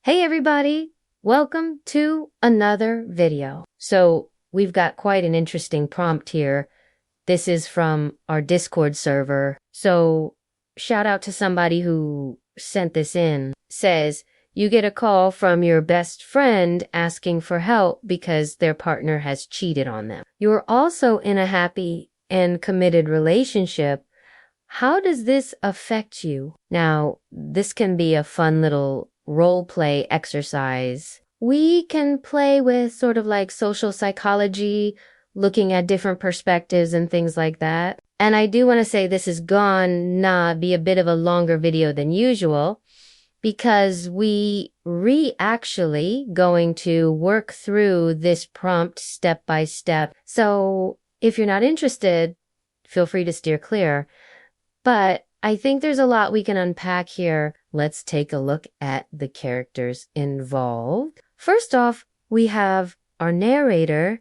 Hey everybody, welcome to another video. So we've got quite an interesting prompt here. This is from our Discord server. So shout out to somebody who sent this in. Says, you get a call from your best friend asking for help because their partner has cheated on them. You're also in a happy and committed relationship. How does this affect you? Now, this can be a fun little role play exercise. We can play with sort of like social psychology, looking at different perspectives and things like that. And I do want to say this is gonna be a bit of a longer video than usual because we actually going to work through this prompt step by step. So if you're not interested, feel free to steer clear. But I think there's a lot we can unpack here. Let's take a look at the characters involved. First off, we have our narrator.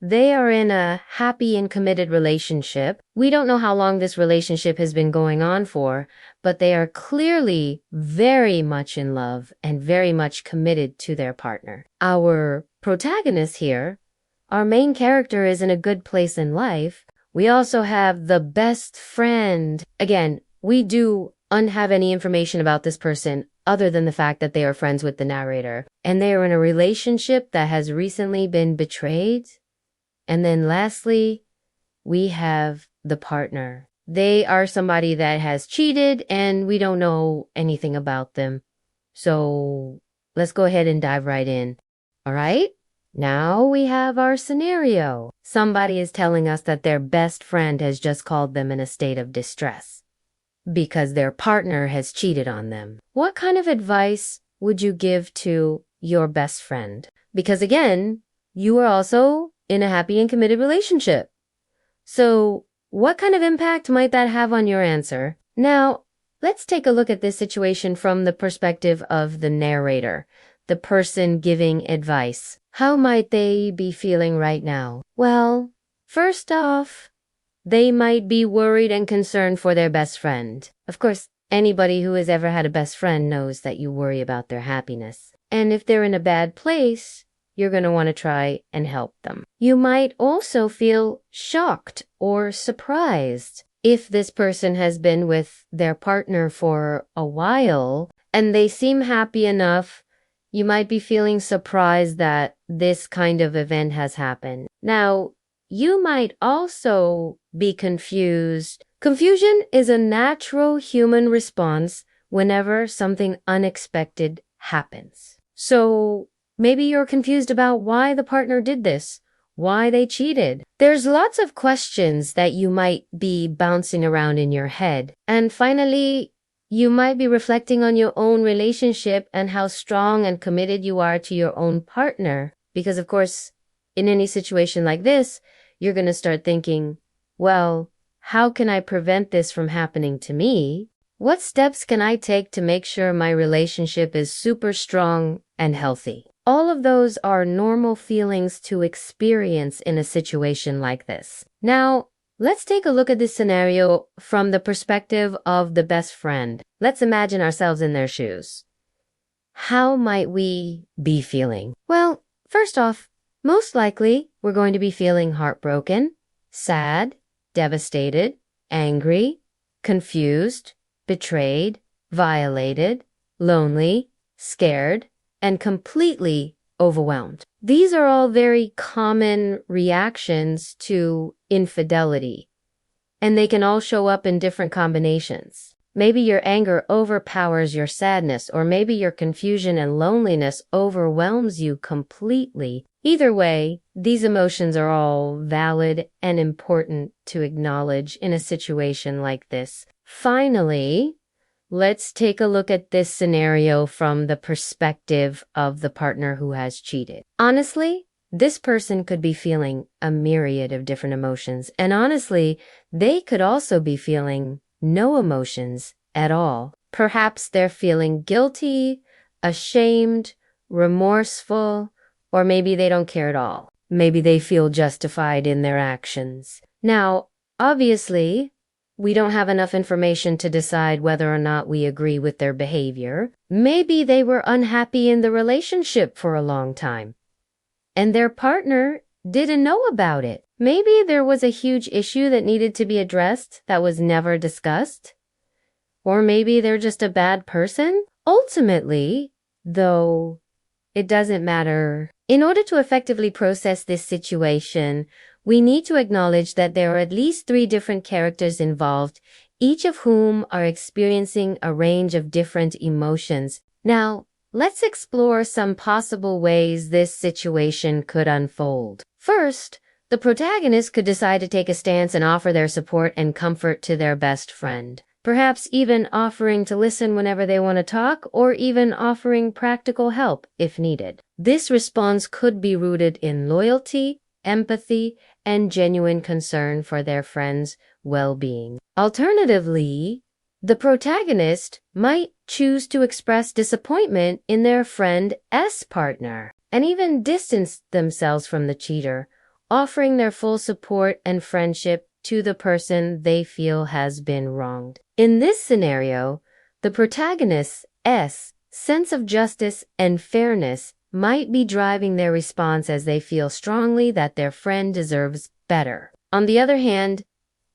They are in a happy and committed relationship. We don't know how long this relationship has been going on for, but they are clearly very much in love and very much committed to their partner. Our protagonist here, our main character, is in a good place in life. We also have the best friend. Again, we don't have any information about this person other than the fact that they are friends with the narrator. And they are in a relationship that has recently been betrayed. And then lastly, we have the partner. They are somebody that has cheated and we don't know anything about them. So let's go ahead and dive right in. All right? Now we have our scenario. Somebody is telling us that their best friend has just called them in a state of distress because their partner has cheated on them. What kind of advice would you give to your best friend? Because again, you are also in a happy and committed relationship. So what kind of impact might that have on your answer? Now, let's take a look at this situation from the perspective of the narrator, the person giving advice. How might they be feeling right now? Well, first off, they might be worried and concerned for their best friend. Of course, anybody who has ever had a best friend knows that you worry about their happiness. And if they're in a bad place, you're going to want to try and help them. You might also feel shocked or surprised if this person has been with their partner for a while and they seem happy enough. You might be feeling surprised that this kind of event has happened. Now, you might also be confused. Confusion is a natural human response whenever something unexpected happens. So maybe you're confused about why the partner did this, why they cheated. There's lots of questions that you might be bouncing around in your head. And finally, you might be reflecting on your own relationship and how strong and committed you are to your own partner. Because of course, in any situation like this, you're going to start thinking, well, how can I prevent this from happening to me? What steps can I take to make sure my relationship is super strong and healthy? All of those are normal feelings to experience in a situation like this. Now, let's take a look at this scenario from the perspective of the best friend. Let's imagine ourselves in their shoes. How might we be feeling? Well, first off, most likely we're going to be feeling heartbroken, sad, devastated, angry, confused, betrayed, violated, lonely, scared, and completely overwhelmed. These are all very common reactions to infidelity, and they can all show up in different combinations. Maybe your anger overpowers your sadness, or maybe your confusion and loneliness overwhelms you completely. Either way, these emotions are all valid and important to acknowledge in a situation like this. Finally, let's take a look at this scenario from the perspective of the partner who has cheated. Honestly, this person could be feeling a myriad of different emotions, and honestly, they could also be feeling no emotions at all. Perhaps they're feeling guilty, ashamed, remorseful, or maybe they don't care at all. Maybe they feel justified in their actions. Now, obviously, we don't have enough information to decide whether or not we agree with their behavior. Maybe they were unhappy in the relationship for a long time, and their partner didn't know about it. Maybe there was a huge issue that needed to be addressed that was never discussed. Or maybe they're just a bad person. Ultimately, though, it doesn't matter. In order to effectively process this situation, we need to acknowledge that there are at least 3 different characters involved, each of whom are experiencing a range of different emotions. Now, let's explore some possible ways this situation could unfold. First, the protagonist could decide to take a stance and offer their support and comfort to their best friend. Perhaps even offering to listen whenever they want to talk, or even offering practical help if needed. This response could be rooted in loyalty, empathy, and genuine concern for their friend's well-being. Alternatively, the protagonist might choose to express disappointment in their friend's partner and even distance themselves from the cheater, offering their full support and friendship to the person they feel has been wronged. In this scenario, the protagonist's sense of justice and fairness might be driving their response as they feel strongly that their friend deserves better. On the other hand,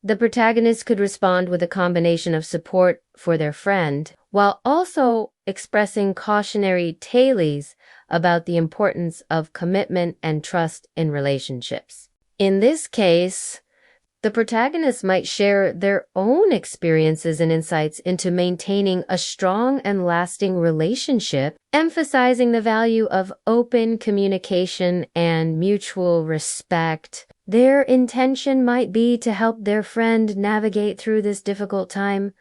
the protagonist could respond with a combination of support for their friend while also expressing cautionary tales about the importance of commitment and trust in relationships. In this case, the protagonist might share their own experiences and insights into maintaining a strong and lasting relationship, emphasizing the value of open communication and mutual respect. Their intention might be to help their friend navigate through this difficult time,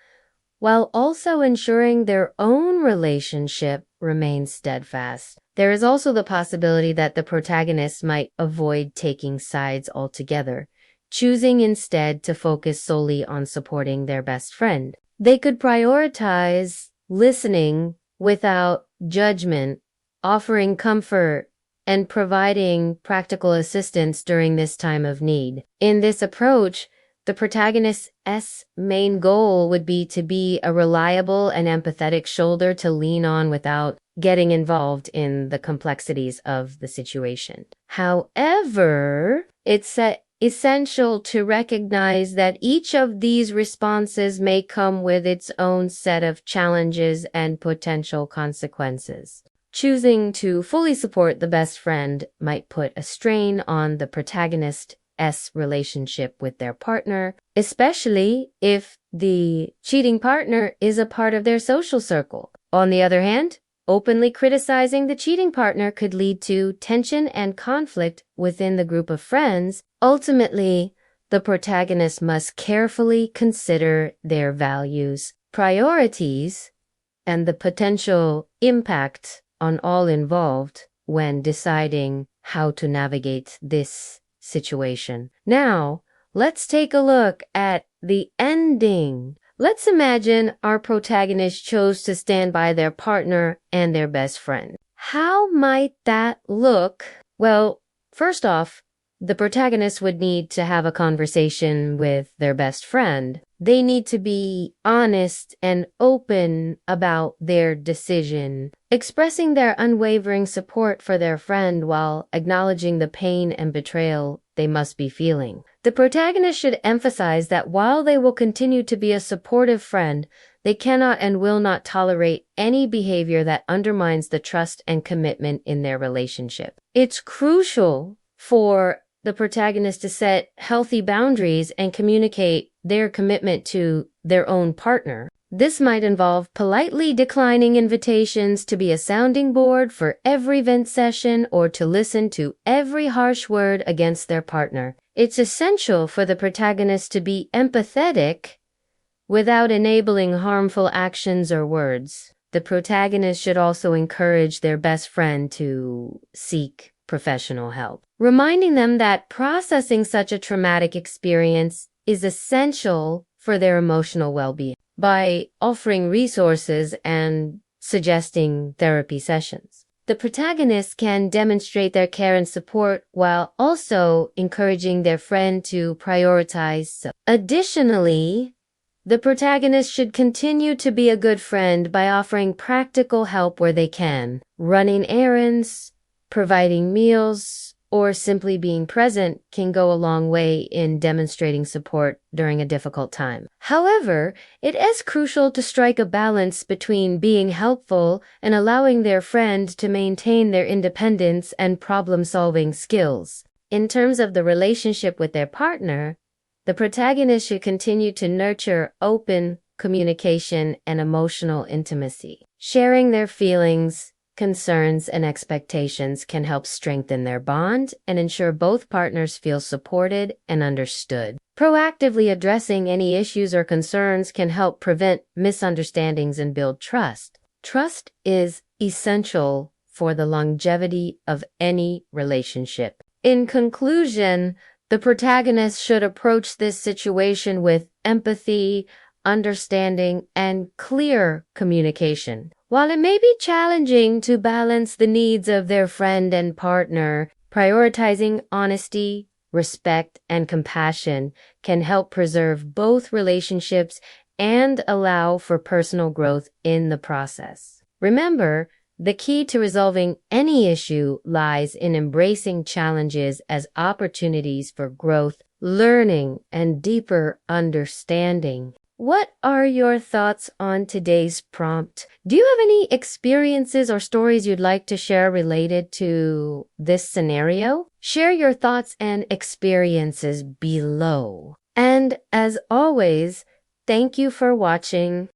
while also ensuring their own relationship remains steadfast. There is also the possibility that the protagonist might avoid taking sides altogether, choosing instead to focus solely on supporting their best friend. They could prioritize listening without judgment, offering comfort, and providing practical assistance during this time of need. In this approach, the protagonist's main goal would be to be a reliable and empathetic shoulder to lean on without getting involved in the complexities of the situation. However, it's essential to recognize that each of these responses may come with its own set of challenges and potential consequences. Choosing to fully support the best friend might put a strain on the protagonist's relationship with their partner, especially if the cheating partner is a part of their social circle. On the other hand, openly criticizing the cheating partner could lead to tension and conflict within the group of friends. Ultimately, the protagonist must carefully consider their values, priorities, and the potential impact on all involved when deciding how to navigate this situation. Now, let's take a look at the ending. Let's imagine our protagonist chose to stand by their partner and their best friend. How might that look? Well, first off, the protagonist would need to have a conversation with their best friend. They need to be honest and open about their decision, expressing their unwavering support for their friend while acknowledging the pain and betrayal they must be feeling. The protagonist should emphasize that while they will continue to be a supportive friend, they cannot and will not tolerate any behavior that undermines the trust and commitment in their relationship. It's crucial for the protagonist to set healthy boundaries and communicate their commitment to their own partner. This might involve politely declining invitations to be a sounding board for every vent session or to listen to every harsh word against their partner. It's essential for the protagonist to be empathetic without enabling harmful actions or words. The protagonist should also encourage their best friend to seek professional help, reminding them that processing such a traumatic experience is essential for their emotional well-being by offering resources and suggesting therapy sessions. The protagonist can demonstrate their care and support while also encouraging their friend to prioritize. Additionally, The protagonist should continue to be a good friend by offering practical help where they can, running errands, providing meals, or simply being present can go a long way in demonstrating support during a difficult time. However, it is crucial to strike a balance between being helpful and allowing their friend to maintain their independence and problem-solving skills. In terms of the relationship with their partner, the protagonist should continue to nurture open communication and emotional intimacy. Sharing their feelings, concerns, and expectations can help strengthen their bond and ensure both partners feel supported and understood. Proactively addressing any issues or concerns can help prevent misunderstandings and build trust. Trust is essential for the longevity of any relationship. In conclusion, the protagonist should approach this situation with empathy, understanding, and clear communication. While it may be challenging to balance the needs of their friend and partner, prioritizing honesty, respect, and compassion can help preserve both relationships and allow for personal growth in the process. Remember, the key to resolving any issue lies in embracing challenges as opportunities for growth, learning, and deeper understanding. What are your thoughts on today's prompt? Do you have any experiences or stories you'd like to share related to this scenario? Share your thoughts and experiences below. And as always, thank you for watching.